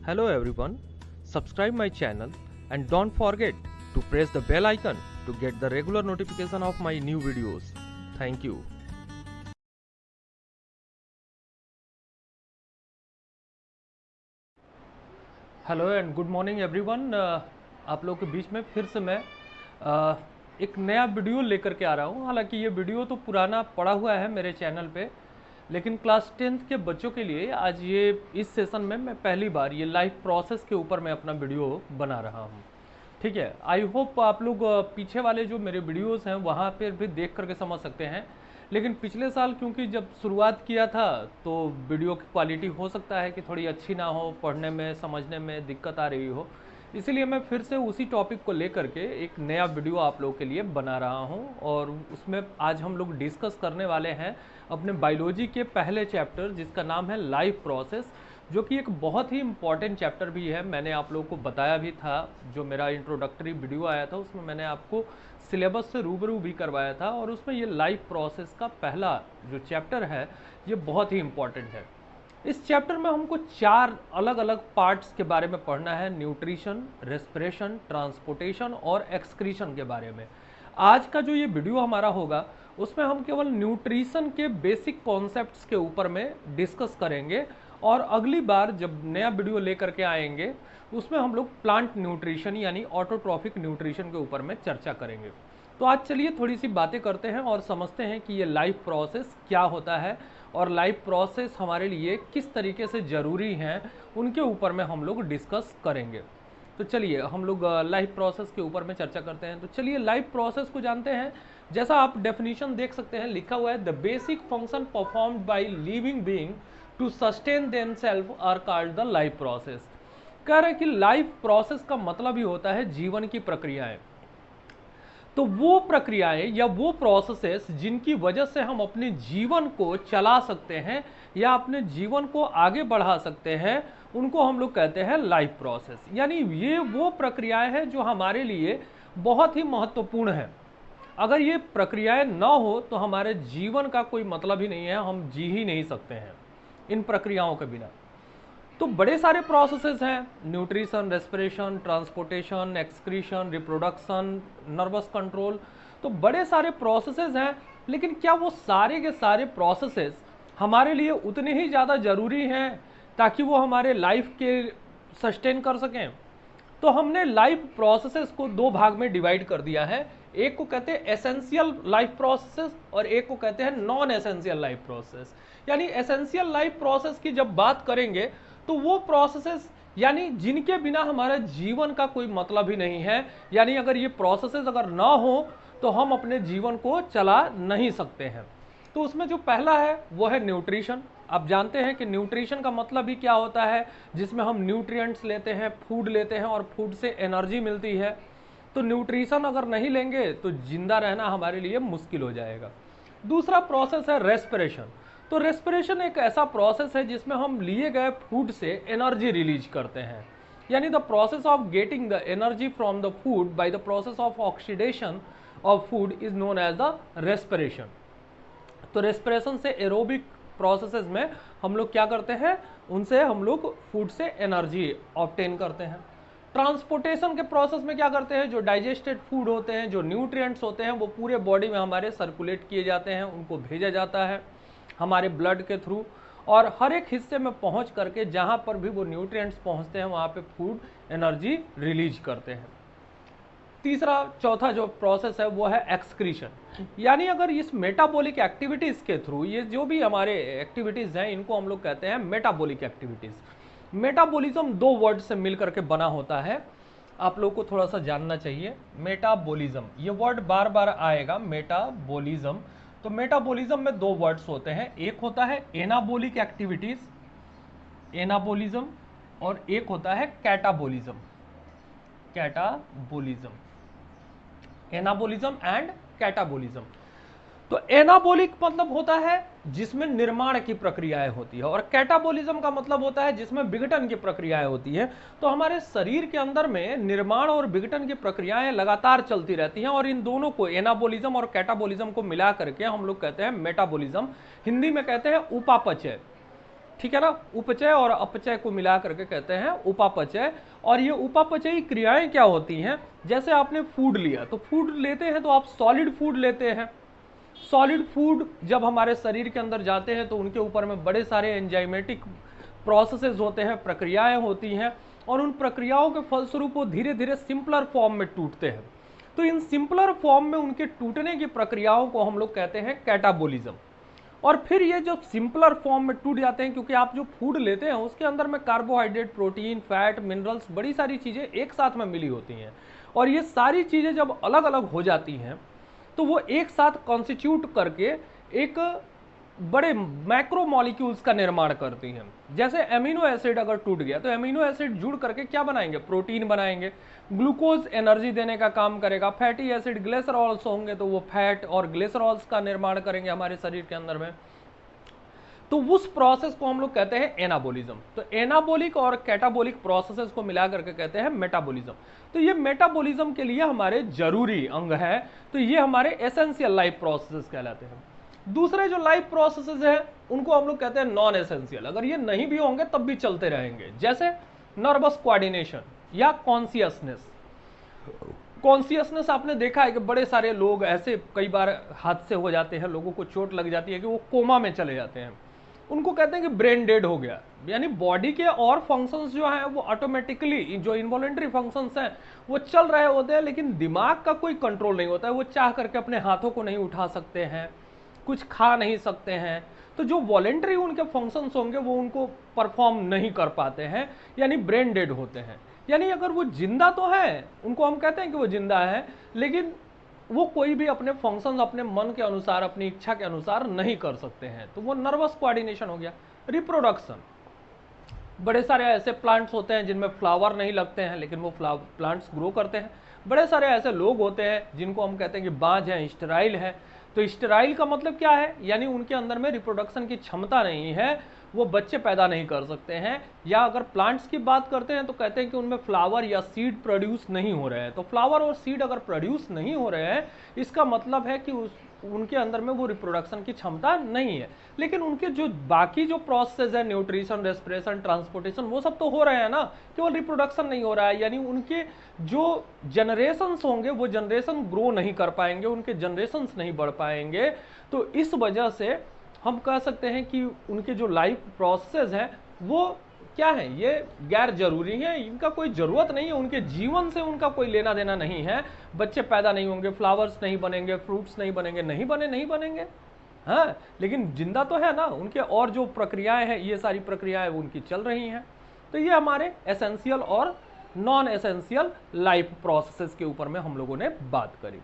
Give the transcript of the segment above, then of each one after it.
Hello everyone, subscribe my channel and don't forget to press the bell icon to get the regular notification of my new videos. Thank you. Hello and good morning everyone. आप लोगों के बीच में फिर से मैं एक नया video लेकर के आ रहा हूँ। हालांकि ये वीडियो तो पुराना पड़ा हुआ है मेरे चैनल पे, लेकिन क्लास 10th के बच्चों के लिए आज ये इस सेशन में मैं पहली बार ये लाइफ प्रोसेस के ऊपर मैं अपना वीडियो बना रहा हूँ। ठीक है, आई होप आप लोग पीछे वाले जो मेरे वीडियोस हैं वहाँ पर भी देख करके समझ सकते हैं। लेकिन पिछले साल क्योंकि जब शुरुआत किया था तो वीडियो की क्वालिटी हो सकता है कि थोड़ी अच्छी ना हो, पढ़ने में समझने में दिक्कत आ रही हो, इसीलिए मैं फिर से उसी टॉपिक को लेकर के एक नया वीडियो आप लोगों के लिए बना रहा हूं। और उसमें आज हम लोग डिस्कस करने वाले हैं अपने बायोलॉजी के पहले चैप्टर जिसका नाम है लाइफ प्रोसेस, जो कि एक बहुत ही इम्पॉर्टेंट चैप्टर भी है। मैंने आप लोगों को बताया भी था, जो मेरा इंट्रोडक्टरी वीडियो आया था उसमें मैंने आपको सिलेबस से रूबरू भी करवाया था, और उसमें ये लाइफ प्रोसेस का पहला जो चैप्टर है ये बहुत ही इम्पॉर्टेंट है। इस चैप्टर में हमको 4 अलग अलग पार्ट्स के बारे में पढ़ना है: न्यूट्रिशन, रेस्पिरेशन, ट्रांसपोर्टेशन और एक्सक्रीशन के बारे में। आज का जो ये वीडियो हमारा होगा उसमें हम केवल न्यूट्रिशन के बेसिक कॉन्सेप्ट्स के ऊपर में डिस्कस करेंगे, और अगली बार जब नया वीडियो लेकर के आएंगे उसमें हम लोग प्लांट न्यूट्रिशन यानी ऑटोट्रॉफिक न्यूट्रिशन के ऊपर में चर्चा करेंगे। तो आज चलिए थोड़ी सी बातें करते हैं और समझते हैं कि ये लाइफ प्रोसेस क्या होता है और लाइफ प्रोसेस हमारे लिए किस तरीके से ज़रूरी हैं, उनके ऊपर में हम लोग डिस्कस करेंगे। तो चलिए हम लोग लाइफ प्रोसेस के ऊपर में चर्चा करते हैं। तो चलिए लाइफ प्रोसेस को जानते हैं। जैसा आप डेफिनेशन देख सकते हैं, लिखा हुआ है the basic function performed by living being to sustain themself are called the life process. कह रहे हैं कि लाइफ प्रोसेस का मतलब ही होता है जीवन की प्रक्रियाएं। तो वो प्रक्रियाएं या वो प्रोसेसेस जिनकी वजह से हम अपने जीवन को चला सकते हैं या अपने जीवन को आगे बढ़ा सकते हैं, उनको हम लोग कहते हैं लाइफ प्रोसेस। यानी ये वो प्रक्रियाएं हैं जो हमारे लिए बहुत ही महत्वपूर्ण है। अगर ये प्रक्रियाएं ना हो तो हमारे जीवन का कोई मतलब ही नहीं है, हम जी ही नहीं सकते हैं इन प्रक्रियाओं के बिना। तो बड़े सारे प्रोसेसेस हैं: nutrition, respiration, transportation, excretion, reproduction, nervous control. तो बड़े सारे प्रोसेसेस हैं, लेकिन क्या वो सारे के सारे प्रोसेसेस हमारे लिए उतने ही ज़्यादा ज़रूरी हैं ताकि वो हमारे लाइफ के सस्टेन कर सकें? तो हमने लाइफ प्रोसेसेस को 2 भाग में डिवाइड कर दिया है। एक को कहते हैं एसेंशियल लाइफ प्रोसेस और एक को कहते हैं नॉन एसेंशियल लाइफ प्रोसेस। यानी एसेंशियल लाइफ प्रोसेस की जब बात करेंगे तो वो प्रोसेसेस यानी जिनके बिना हमारे जीवन का कोई मतलब ही नहीं है, यानी अगर ये प्रोसेसेस अगर ना हो तो हम अपने जीवन को चला नहीं सकते हैं। तो उसमें जो पहला है वो है न्यूट्रिशन। आप जानते हैं कि न्यूट्रिशन का मतलब ही क्या होता है, जिसमें हम न्यूट्रिएंट्स लेते हैं, फूड लेते हैं और फूड से एनर्जी मिलती है। तो न्यूट्रिशन अगर नहीं लेंगे तो जिंदा रहना हमारे लिए मुश्किल हो जाएगा। दूसरा प्रोसेस है रेस्पिरेशन। तो रेस्पिरेशन एक ऐसा प्रोसेस है जिसमें हम लिए गए फूड से एनर्जी रिलीज करते हैं, यानी the process of getting the energy from the food by the process of oxidation of food is known as the respiration. तो रेस्पिरेशन से एरोबिक प्रोसेसेस में हम लोग क्या करते हैं, उनसे हम लोग फूड से एनर्जी ऑब्टेन करते हैं। ट्रांसपोर्टेशन के प्रोसेस में क्या करते हैं, जो डाइजेस्टेड फूड होते हैं, जो न्यूट्रिएंट्स होते हैं, वो पूरे बॉडी में हमारे सर्कुलेट किए जाते हैं, उनको भेजा जाता है हमारे ब्लड के थ्रू, और हर एक हिस्से में पहुंच करके जहां पर भी वो न्यूट्रिएंट्स पहुंचते हैं वहां पे फूड एनर्जी रिलीज करते हैं। तीसरा चौथा जो प्रोसेस है वो है एक्सक्रीशन। यानी अगर इस मेटाबॉलिक एक्टिविटीज के थ्रू ये जो भी हमारे एक्टिविटीज हैं इनको हम लोग कहते हैं मेटाबॉलिक एक्टिविटीज। मेटाबॉलिज्म 2 वर्ड से मिलकर के बना होता है, आप लोग को थोड़ा सा जानना चाहिए। मेटाबॉलिज्म ये वर्ड बार बार आएगा, मेटाबॉलिज्म। तो मेटाबॉलिज्म में 2 वर्ड्स होते हैं, एक होता है एनाबॉलिक एक्टिविटीज, एनाबॉलिज्म, और एक होता है catabolism, catabolism, anabolism and catabolism. तो एनाबॉलिक मतलब होता है जिसमें निर्माण की प्रक्रियाएं होती है, और कैटाबॉलिज्म का मतलब होता है जिसमें विघटन की प्रक्रियाएं होती है। तो हमारे शरीर के अंदर में निर्माण और विघटन की प्रक्रियाएं लगातार चलती रहती हैं, और इन दोनों को एनाबॉलिज्म और कैटाबॉलिज्म को मिला करके हम लोग कहते हैं मेटाबॉलिज्म। हिंदी में कहते हैं उपापचय। ठीक है ना। उपचय और अपचय को मिला करके कहते हैं उपापचय। और ये उपापचयी क्रियाएं क्या होती हैं, जैसे आपने फूड लिया, तो फूड लेते हैं तो आप सॉलिड फूड लेते हैं। सॉलिड फूड जब हमारे शरीर के अंदर जाते हैं तो उनके ऊपर में बड़े सारे एंजाइमेटिक प्रोसेसेस होते हैं, प्रक्रियाएं होती हैं, और उन प्रक्रियाओं के फलस्वरूप वो धीरे धीरे सिंपलर फॉर्म में टूटते हैं। तो इन सिंपलर फॉर्म में उनके टूटने की प्रक्रियाओं को हम लोग कहते हैं कैटाबोलिज्म। और फिर ये जो सिंपलर फॉर्म में टूट जाते हैं, क्योंकि आप जो फूड लेते हैं उसके अंदर में कार्बोहाइड्रेट, प्रोटीन, फैट, मिनरल्स, बड़ी सारी चीज़ें एक साथ में मिली होती हैं। और ये सारी चीज़ें जब अलग अलग हो जाती हैं तो वो एक साथ कॉन्स्टिट्यूट करके एक बड़े मैक्रो मॉलिक्यूल्स का निर्माण करती हैं। जैसे एमिनो एसिड अगर टूट गया तो एमिनो एसिड जुड़ करके क्या बनाएंगे, प्रोटीन बनाएंगे। ग्लूकोज एनर्जी देने का काम करेगा। फैटी एसिड, ग्लिसरॉल्स होंगे तो वो फैट और ग्लिसरॉल्स का निर्माण करेंगे हमारे शरीर के अंदर में। तो उस प्रोसेस को हम लोग कहते हैं एनाबोलिज्म। तो एनाबोलिक और कैटाबोलिक प्रोसेसेस को मिला करके कहते हैं मेटाबोलिज्म। तो ये मेटाबोलिज्म के लिए हमारे जरूरी अंग है, तो ये हमारे एसेंशियल लाइफ प्रोसेसेस कहलाते हैं। दूसरे जो लाइफ प्रोसेसेस हैं उनको हम लोग कहते हैं नॉन एसेंशियल। अगर ये नहीं भी होंगे तब भी चलते रहेंगे, जैसे नर्वस कोऑर्डिनेशन या कॉन्शियसनेस। कॉन्शियसनेस आपने देखा है कि बड़े सारे लोग ऐसे कई बार हादसे हो जाते हैं, लोगों को चोट लग जाती है कि वो कोमा में चले जाते हैं, उनको कहते हैं कि ब्रेन डेड हो गया। यानी बॉडी के और फंक्शंस जो हैं वो ऑटोमेटिकली, जो इनवॉलेंट्री फंक्शंस हैं वो चल रहे होते हैं, लेकिन दिमाग का कोई कंट्रोल नहीं होता है। वो चाह करके अपने हाथों को नहीं उठा सकते हैं, कुछ खा नहीं सकते हैं। तो जो वॉलेंट्री उनके फंक्शंस होंगे वो उनको परफॉर्म नहीं कर पाते हैं, यानी ब्रेन डेड होते हैं। यानी अगर वो जिंदा तो है, उनको हम कहते हैं कि वो जिंदा है, लेकिन वो कोई भी अपने फंक्शंस अपने मन के अनुसार, अपनी इच्छा के अनुसार नहीं कर सकते हैं। तो वो नर्वस कोऑर्डिनेशन हो गया। रिप्रोडक्शन, बड़े सारे ऐसे प्लांट्स होते हैं जिनमें फ्लावर नहीं लगते हैं, लेकिन वो प्लांट्स ग्रो करते हैं। बड़े सारे ऐसे लोग होते हैं जिनको हम कहते हैं कि बांझ हैं, स्टेराइल है। तो स्टेराइल का मतलब क्या है, यानी उनके अंदर में रिप्रोडक्शन की क्षमता नहीं है, वो बच्चे पैदा नहीं कर सकते हैं। या अगर प्लांट्स की बात करते हैं तो कहते हैं कि उनमें फ्लावर या सीड प्रोड्यूस नहीं हो रहे हैं। तो फ्लावर और सीड अगर प्रोड्यूस नहीं हो रहे हैं, इसका मतलब है कि उनके अंदर में वो रिप्रोडक्शन की क्षमता नहीं है। लेकिन उनके जो बाकी जो प्रोसेस है, न्यूट्रिशन, रेस्पिरेशन, ट्रांसपोर्टेशन, वो सब तो हो रहे हैं ना, केवल रिप्रोडक्शन नहीं हो रहा है। यानी उनके जो जनरेशंस होंगे वो जनरेशन ग्रो नहीं कर पाएंगे, उनके जनरेशंस नहीं बढ़ पाएंगे। तो इस वजह से हम कह सकते हैं कि उनके जो लाइफ प्रोसेस है वो क्या है, ये गैर जरूरी है, इनका कोई जरूरत नहीं है, उनके जीवन से उनका कोई लेना देना नहीं है। बच्चे पैदा नहीं होंगे, फ्लावर्स नहीं बनेंगे, फ्रूट्स नहीं बनेंगे, नहीं बनेंगे, हाँ, लेकिन जिंदा तो है ना, उनके और जो प्रक्रियाएं हैं, ये सारी प्रक्रियाएं उनकी चल रही हैं। तो ये हमारे एसेंशियल और नॉन एसेंशियल लाइफ प्रोसेसेस के ऊपर में हम लोगों ने बात करी।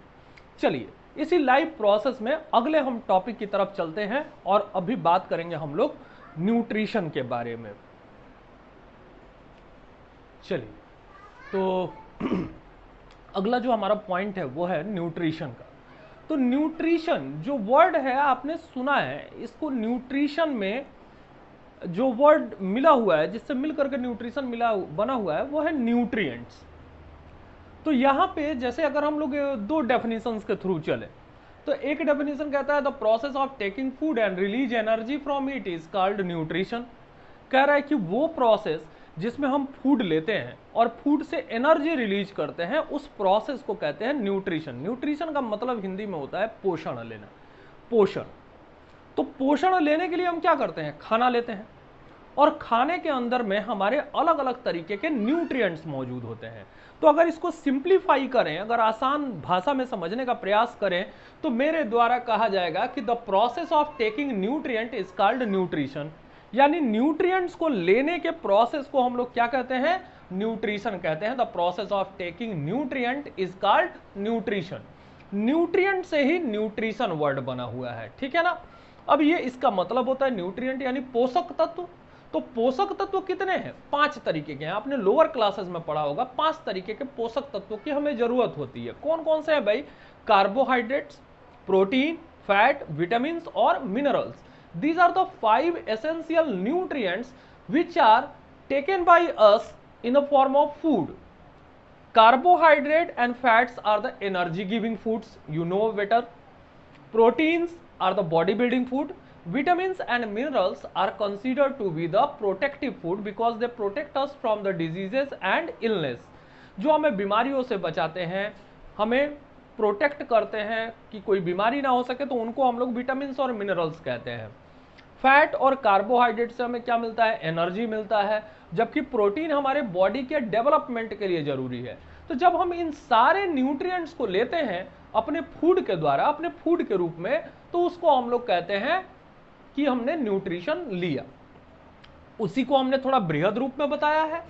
चलिए इसी लाइफ प्रोसेस में अगले हम टॉपिक की तरफ चलते हैं और अभी बात करेंगे हम लोग न्यूट्रिशन के बारे में। चलिए तो अगला जो हमारा पॉइंट है वो है न्यूट्रिशन का। तो न्यूट्रिशन जो वर्ड है आपने सुना है, इसको न्यूट्रिशन में जो वर्ड मिला हुआ है, जिससे मिल करके न्यूट्रिशन मिला बना हुआ है, वो है न्यूट्रिएंट्स। तो यहाँ पे जैसे अगर हम लोग दो डेफिनेशंस के थ्रू चले, तो एक डेफिनेशन कहता है the process of taking food and release energy from it is called nutrition. कह रहा है कि वो प्रोसेस जिसमें हम फूड लेते हैं और फूड से एनर्जी रिलीज करते हैं, उस प्रोसेस को कहते हैं न्यूट्रिशन। न्यूट्रिशन का मतलब हिंदी में होता है पोषण लेना, पोषण। तो पोषण लेने के लिए हम क्या करते हैं, खाना लेते हैं, और खाने के अंदर में हमारे अलग अलग तरीके के न्यूट्रिएंट्स मौजूद होते हैं। तो अगर इसको सिंप्लीफाई करें, अगर आसान भाषा में समझने का प्रयास करें, तो मेरे द्वारा कहा जाएगा कि the process of taking nutrient is called nutrition. यानी न्यूट्रिएंट्स को लेने के प्रोसेस को हम लोग क्या कहते हैं, न्यूट्रिशन कहते हैं। The process of taking nutrient is called nutrition. Nutrient से ही न्यूट्रिशन वर्ड बना हुआ है, ठीक है ना। अब ये इसका मतलब होता है न्यूट्रिएंट यानी पोषक तत्व। तो पोषक तत्व कितने हैं, 5 तरीके के हैं। आपने लोअर क्लासेस में पढ़ा होगा, 5 तरीके के पोषक तत्वों की हमें जरूरत होती है। कौन कौन से हैं भाई, कार्बोहाइड्रेट्स, प्रोटीन, फैट, विटामिन और minerals. These are the 5 essential nutrients which are taken by us in the form of food. Carbohydrate and fats are the energy giving foods, you know better. Proteins are the body building food. Vitamins and minerals are considered to be the protective food because they protect us from the diseases and illness. जो हमें बीमारियों से बचाते हैं, हमें protect करते हैं कि कोई बीमारी ना हो सके, तो उनको हम लोग विटामिन्स और मिनरल्स कहते हैं। फैट और कार्बोहाइड्रेट से हमें क्या मिलता है? एनर्जी मिलता है, जबकि प्रोटीन हमारे बॉडी के डेवलपमेंट के लिए जरूरी है। तो जब हम इन सारे न्यूट्रिएंट्स को लेते हैं अपने फूड के द्वारा, अपने फूड के रूप में, तो उसको हम लोग कहते हैं कि हमने न्यूट्रिशन लिया। उसी को हमने थोड़ा बृहद रूप में बताया है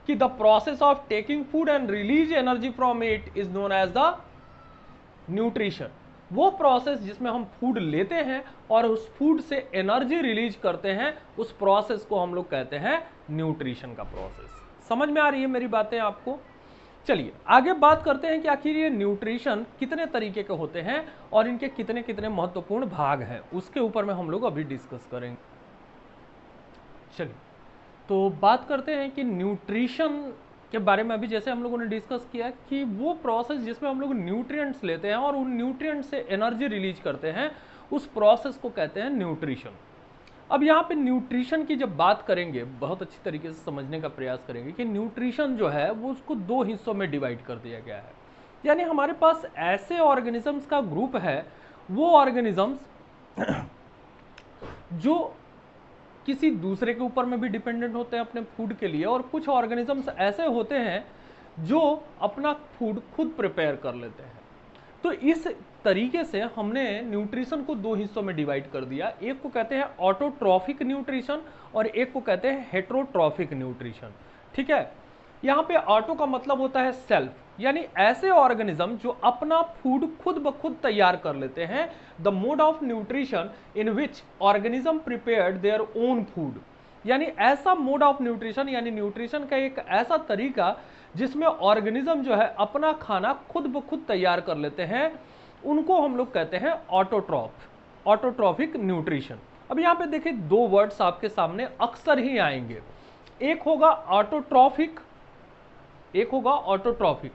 कि the process of taking food and release energy from it is known as the nutrition. वो प्रोसेस जिसमें हम फूड लेते हैं और उस फूड से एनर्जी रिलीज करते हैं, उस प्रोसेस को हम लोग कहते हैं न्यूट्रिशन का प्रोसेस। समझ में आ रही है मेरी बातें आपको? चलिए आगे बात करते हैं कि आखिर ये न्यूट्रिशन कितने तरीके के होते हैं और इनके कितने कितने महत्वपूर्ण भाग हैं, उसके ऊपर में हम लोग अभी डिस्कस करेंगे। चलिए तो बात करते हैं कि न्यूट्रिशन के बारे में। अभी जैसे हम लोगों ने डिस्कस किया कि वो प्रोसेस जिसमें हम लोग न्यूट्रिएंट्स लेते हैं और उन न्यूट्रिएंट्स से एनर्जी रिलीज करते हैं, उस प्रोसेस को कहते हैं न्यूट्रिशन। अब यहाँ पे न्यूट्रिशन की जब बात करेंगे, बहुत अच्छी तरीके से समझने का प्रयास करेंगे कि न्यूट्रिशन जो है वो उसको दो हिस्सों में डिवाइड कर दिया गया है। यानी हमारे पास ऐसे ऑर्गेनिजम्स का ग्रुप है, वो ऑर्गेनिजम्स जो किसी दूसरे के ऊपर में भी डिपेंडेंट होते हैं अपने फूड के लिए, और कुछ ऑर्गेनिजम्स ऐसे होते हैं जो अपना फूड खुद प्रिपेयर कर लेते हैं। तो इस तरीके से हमने न्यूट्रिशन को दो हिस्सों में डिवाइड कर दिया। एक को कहते हैं ऑटोट्रॉफिक न्यूट्रिशन और एक को कहते हैं हेट्रोट्रॉफिक न्यूट्रिशन। ठीक है, यहाँ पे ऑटो का मतलब होता है सेल्फ, यानी ऐसे ऑर्गेनिज्म जो अपना फूड खुद ब खुद तैयार कर लेते हैं। The mode of nutrition in which organism prepared there own food, यानी ऐसा मोड ऑफ न्यूट्रिशन, यानी न्यूट्रिशन का एक ऐसा तरीका जिसमें ऑर्गेनिज्म जो है अपना खाना खुद ब खुद तैयार कर लेते हैं, उनको हम लोग कहते हैं ऑटोट्रॉफिक न्यूट्रिशन। अब यहाँ पे देखिए दो वर्ड्स आपके सामने अक्सर ही आएंगे, एक होगा ऑटोट्रॉफिक, एक होगा ऑटोट्रॉफिक।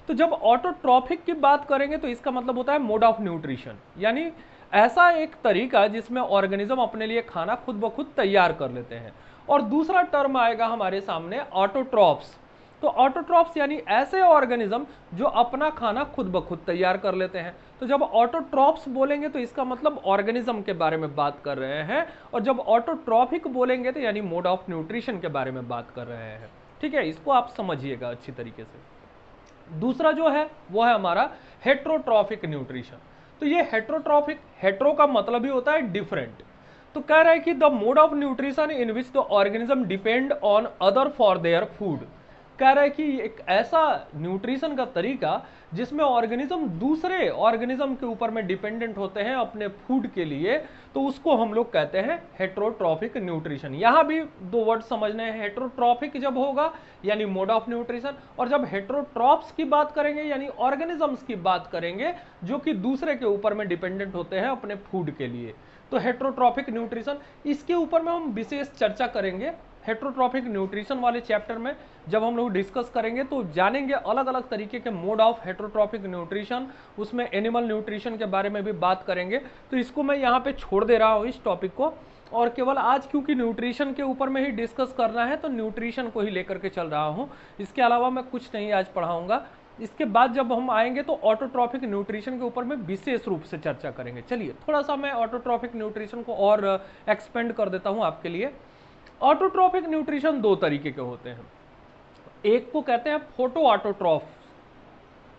तो जब ऑटोट्रॉफिक की बात करेंगे तो इसका मतलब होता है मोड ऑफ न्यूट्रिशन, यानी ऐसा एक तरीका जिसमें ऑर्गेनिज्म अपने लिए खाना खुद ब खुद तैयार कर लेते हैं। और दूसरा टर्म आएगा हमारे सामने ऑटोट्रॉफ्स। तो ऑटोट्रॉफ्स यानी ऐसे ऑर्गेनिज्म जो अपना खाना खुद ब खुद तैयार कर लेते हैं। तो जब ऑटोट्रॉफ्स बोलेंगे तो इसका मतलब ऑर्गेनिज्म के बारे में बात कर रहे हैं, और जब ऑटोट्रॉफिक बोलेंगे तो यानी मोड ऑफ न्यूट्रिशन के बारे में बात कर रहे हैं। ठीक है, इसको आप समझिएगा अच्छी तरीके से। दूसरा जो है वो है हमारा हेट्रोट्रॉफिक न्यूट्रिशन। तो ये हेट्रोट्रॉफिक, हेट्रो का मतलब ही होता है डिफरेंट। तो कह रहा है कि the mode of nutrition in which the organism depend on other for their food. कह रहा है कि एक ऐसा न्यूट्रिशन का तरीका जिसमें ऑर्गेनिज्म दूसरे ऑर्गेनिज्म के ऊपर में डिपेंडेंट होते हैं अपने फूड के लिए, तो उसको हम लोग कहते हैं हेट्रोट्रॉफिक न्यूट्रिशन। यहां भी दो वर्ड समझने हैं, हेट्रोट्रॉफिक जब होगा यानी मोड ऑफ न्यूट्रिशन, और जब हेट्रोट्रॉफ्स की बात करेंगे यानी ऑर्गेनिजम्स की बात करेंगे जो कि दूसरे के ऊपर में डिपेंडेंट होते हैं अपने फूड के लिए। तो हेट्रोट्रॉफिक न्यूट्रिशन, इसके ऊपर में हम विशेष चर्चा करेंगे हेट्रोट्रॉफिक न्यूट्रिशन वाले चैप्टर में। जब हम लोग डिस्कस करेंगे तो जानेंगे अलग अलग तरीके के मोड ऑफ हेट्रोट्रॉफिक न्यूट्रिशन, उसमें एनिमल न्यूट्रिशन के बारे में भी बात करेंगे। तो इसको मैं यहाँ पे छोड़ दे रहा हूँ इस टॉपिक को, और केवल आज क्योंकि न्यूट्रिशन के ऊपर में ही डिस्कस करना है तो न्यूट्रिशन को ही लेकर के चल रहा हूँ। इसके अलावा मैं कुछ नहीं आज पढ़ाऊंगा। इसके बाद जब हम आएंगे तो ऑटोट्रॉफिक न्यूट्रिशन के ऊपर में विशेष रूप से चर्चा करेंगे। चलिए थोड़ा सा मैं ऑटोट्रॉफिक न्यूट्रिशन को और एक्सपेंड कर देता हूँ आपके लिए। ऑटोट्रॉफिक न्यूट्रिशन दो तरीके के होते हैं, एक को कहते हैं फोटो ऑटोट्रॉफ।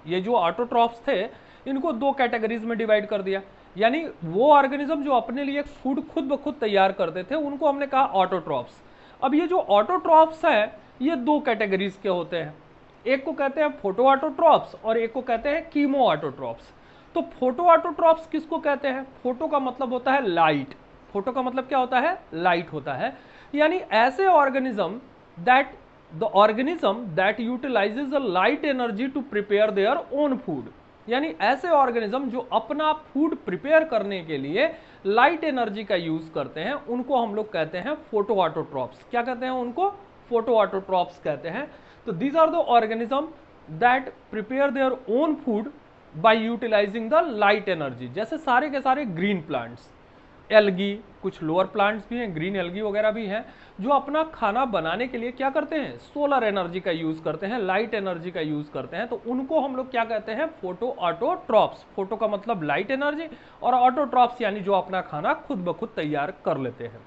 ये जो ऑटोट्रॉफ्स थे इनको दो कैटेगरीज में डिवाइड कर दिया, यानी वो ऑर्गेनिज्म जो अपने लिए फूड खुद ब खुद तैयार करते थे उनको हमने कहा ऑटोट्रॉफ्स। अब ये जो ऑटोट्रॉफ्स है ये दो कैटेगरीज के होते हैं, एक को कहते हैं फोटो ऑटोट्रॉफ्स और एक को कहते हैं कीमो ऑटोट्रॉफ्स। तो फोटो ऑटोट्रॉफ्स किसको कहते हैं? फोटो का मतलब होता है लाइट, फोटो का मतलब क्या होता है? लाइट होता है। यानी ऐसे organism that utilises the light energy to prepare their own food, यानी ऐसे ऑर्गेनिज्म जो अपना फूड प्रिपेयर करने के लिए लाइट एनर्जी का यूज करते हैं, उनको हम लोग कहते हैं फोटो ऑटोट्रॉफ्स। क्या कहते हैं उनको? फोटो ऑटोट्रॉफ्स कहते हैं। तो these are the organism that prepare their own food by utilising the light energy, जैसे सारे के सारे ग्रीन प्लांट्स। एल्गी, कुछ लोअर प्लांट्स भी हैं, ग्रीन एल्गी वगैरह भी हैं, जो अपना खाना बनाने के लिए क्या करते हैं, सोलर एनर्जी का यूज करते हैं, लाइट एनर्जी का यूज करते हैं। तो उनको हम लोग क्या कहते हैं, फोटो ऑटोट्रॉप्स। फोटो का मतलब लाइट एनर्जी, और ऑटोट्रॉप्स यानी जो अपना खाना खुद ब खुद तैयार कर लेते हैं।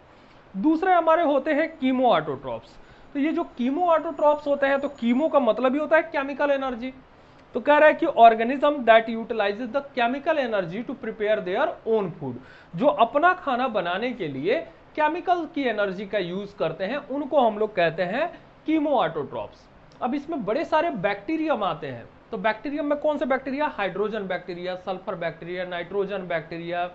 दूसरे हमारे होते हैं कीमो ऑटोट्रॉप्स। तो ये जो कीमो ऑटोट्रॉप्स होते हैं, तो कीमो का मतलब ही होता है केमिकल एनर्जी। तो कह रहा है कि organism that utilises the chemical energy to prepare their own food, जो अपना खाना बनाने के लिए केमिकल की एनर्जी का यूज करते हैं, उनको हम लोग कहते हैं कीमो ऑटोट्रॉप्स। अब इसमें बड़े सारे बैक्टीरियम आते हैं। तो बैक्टीरियम में कौन से bacteria, hydrogen bacteria, sulphur bacteria, nitrogen bacteria,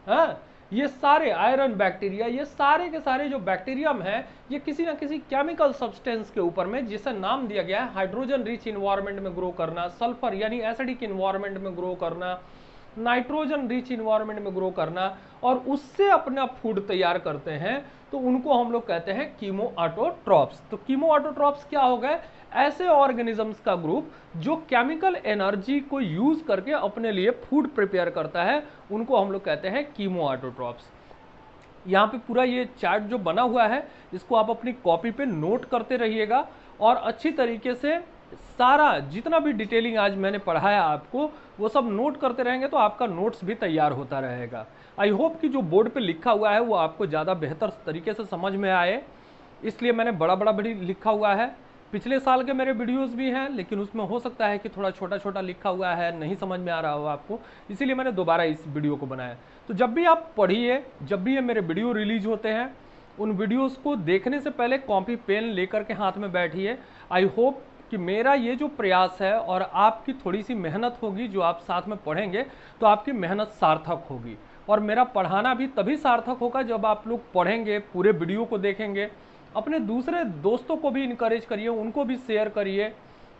हाँ, ये सारे, आयरन बैक्टीरिया, ये सारे के सारे जो बैक्टीरियम है, ये किसी ना किसी केमिकल सब्सटेंस के ऊपर में, जिसे नाम दिया गया है हाइड्रोजन रिच इन्वायरमेंट में ग्रो करना, सल्फर यानी एसिडिक इन्वायरमेंट में ग्रो करना, नाइट्रोजन रिच इन्वायरमेंट में ग्रो करना, और उससे अपना फूड तैयार करते हैं, तो उनको हम लोग कहते हैं कीमो ऑटोट्रॉप्स। तो कीमो ऑटोट्रॉप्स क्या हो गए, ऐसे ऑर्गेनिजम्स का ग्रुप जो केमिकल एनर्जी को यूज करके अपने लिए फूड प्रिपेयर करता है, उनको हम लोग कहते हैं कीमो ऑटोट्रॉप्स। यहाँ पे पूरा ये चार्ट जो बना हुआ है, इसको आप अपनी कॉपी पे नोट करते रहिएगा, और अच्छी तरीके से सारा जितना भी डिटेलिंग आज मैंने पढ़ाया आपको, वो सब नोट करते रहेंगे, तो आपका नोट्स भी तैयार होता रहेगा। आई होप कि जो बोर्ड पे लिखा हुआ है वो आपको ज़्यादा बेहतर तरीके से समझ में आए, इसलिए मैंने बड़ा बड़ा भी लिखा हुआ है। पिछले साल के मेरे वीडियोस भी हैं, लेकिन उसमें हो सकता है कि थोड़ा छोटा छोटा लिखा हुआ है, नहीं समझ में आ रहा हो आपको, इसीलिए मैंने दोबारा इस वीडियो को बनाया। तो जब भी आप पढ़िए, जब भी ये मेरे वीडियो रिलीज होते हैं, उन वीडियोस को देखने से पहले कॉपी पेन लेकर के हाथ में बैठिए। आई होप कि मेरा ये जो प्रयास है और आपकी थोड़ी सी मेहनत होगी, जो आप साथ में पढ़ेंगे, तो आपकी मेहनत सार्थक होगी। और मेरा पढ़ाना भी तभी सार्थक होगा जब आप लोग पढ़ेंगे, पूरे वीडियो को देखेंगे। अपने दूसरे दोस्तों को भी इनकरेज करिए, उनको भी शेयर करिए,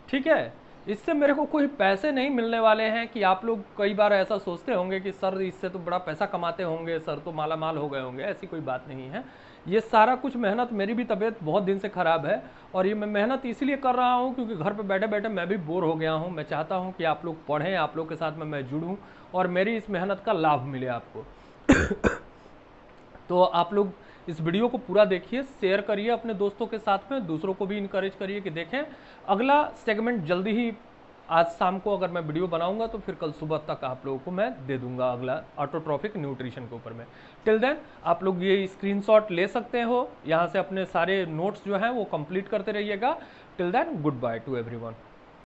ठीक है। इससे मेरे को कोई पैसे नहीं मिलने वाले हैं। कि आप लोग कई बार ऐसा सोचते होंगे कि सर इससे तो बड़ा पैसा कमाते होंगे, सर तो माला माल हो गए होंगे, ऐसी कोई बात नहीं है। ये सारा कुछ मेहनत, मेरी भी तबीयत बहुत दिन से ख़राब है, और ये मैं मेहनत इसलिए कर रहा हूँ क्योंकि घर पे बैठे बैठे मैं भी बोर हो गया हूँ। मैं चाहता हूँ कि आप लोग पढ़ें, आप लोग के साथ में मैं जुड़ूँ, और मेरी इस मेहनत का लाभ मिले आपको। तो आप लोग इस वीडियो को पूरा देखिए, शेयर करिए अपने दोस्तों के साथ में, दूसरों को भी इनकरेज करिए कि देखें। अगला सेगमेंट जल्दी ही, आज शाम को अगर मैं वीडियो बनाऊंगा तो फिर कल सुबह तक आप लोगों को मैं दे दूंगा अगला ऑटोट्रॉफिक न्यूट्रिशन के ऊपर में। टिल देन आप लोग ये स्क्रीनशॉट ले सकते हो, यहाँ से अपने सारे नोट्स जो हैं वो कंप्लीट करते रहिएगा। Till then goodbye to everyone.